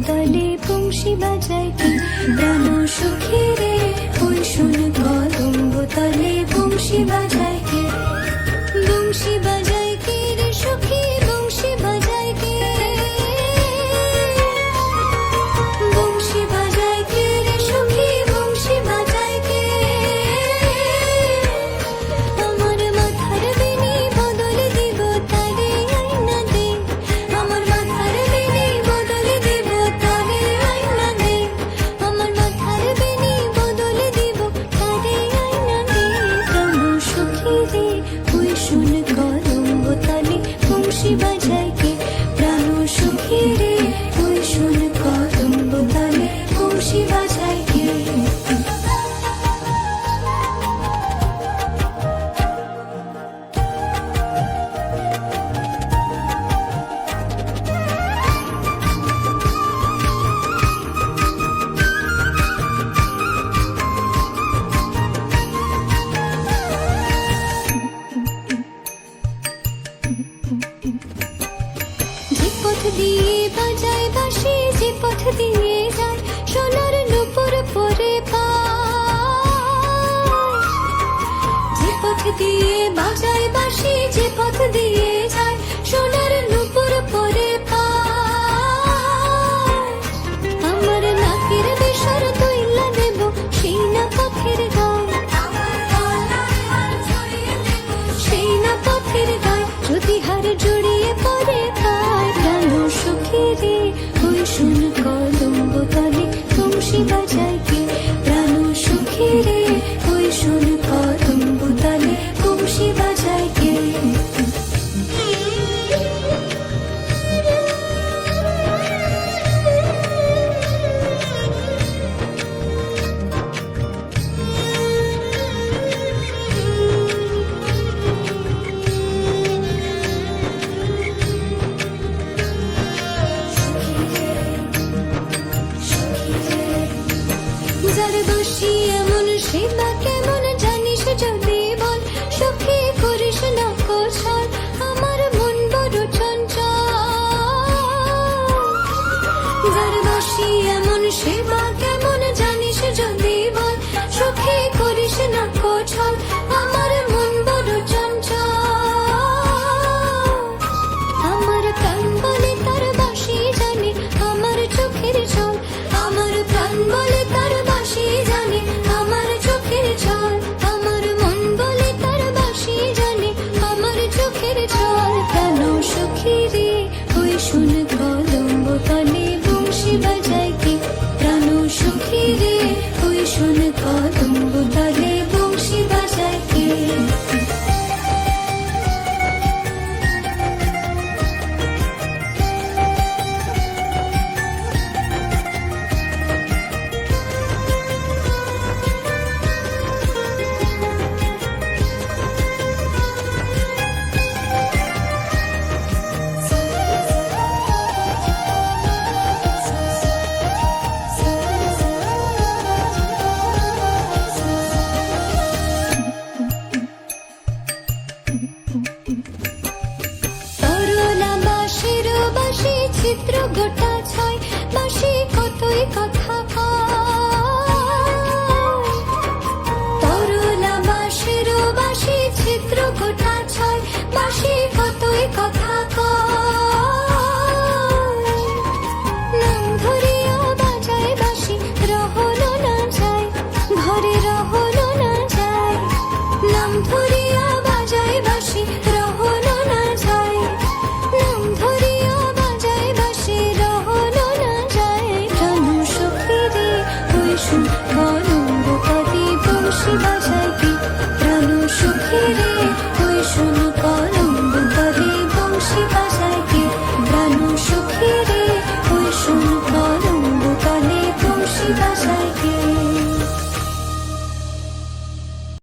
তলে বংশী বাজায় কে প্রাণ সুখী রে, ওই শুন কদম্ব তলে বংশী বাজায় কে, বংশী বাজায় কে রে সুখী, বংশী বাজায় কে, বংশী বাজায় কে রে সুখী, বংশী বাজায় কে, আমার মাথার বেনি বদল দিব তারে আইনা দে, আমার মাথার বেনি বদল দিব তারে আইনা দে, আমার মাথার বেনি বদল দিব তারে আইনা দে, প্রাণ সুখী রে, ওই শুন কদম্ব তলে বংশী বাজায় কে, প্রাণ সুখী রে, ওই শুন কদম্ব তলে বংশী বাজায় কে। যে পথ দিয়ে বাজায় বাঁশি, যে পথ দিয়ে যায় সোনার নূপুর পরে পায়, যে পথ দিয়ে বাজায় বাঁশি, যে পথ দিয়ে যায় সোনার নূপুর পরে পায়, আমার নাকের বেসর তৈলা দেব সেই না পথের গায়, সেই না পথের গায়, যদি হার জড়িয়ে পড়ে খায়, প্রাণ সুখী রে, ওই শুন কদম্ব তলে বংশী বাজায় কে, প্রাণ সুখী রে, ওই শুন কদম্ব তলে বংশী বাজায় কে। যার বসি এমন সেবা কেমন জানিস যদি বল, সখী করিস না কোছল, আমার মন বড় চঞ্চল, যার বসি এমন সেবা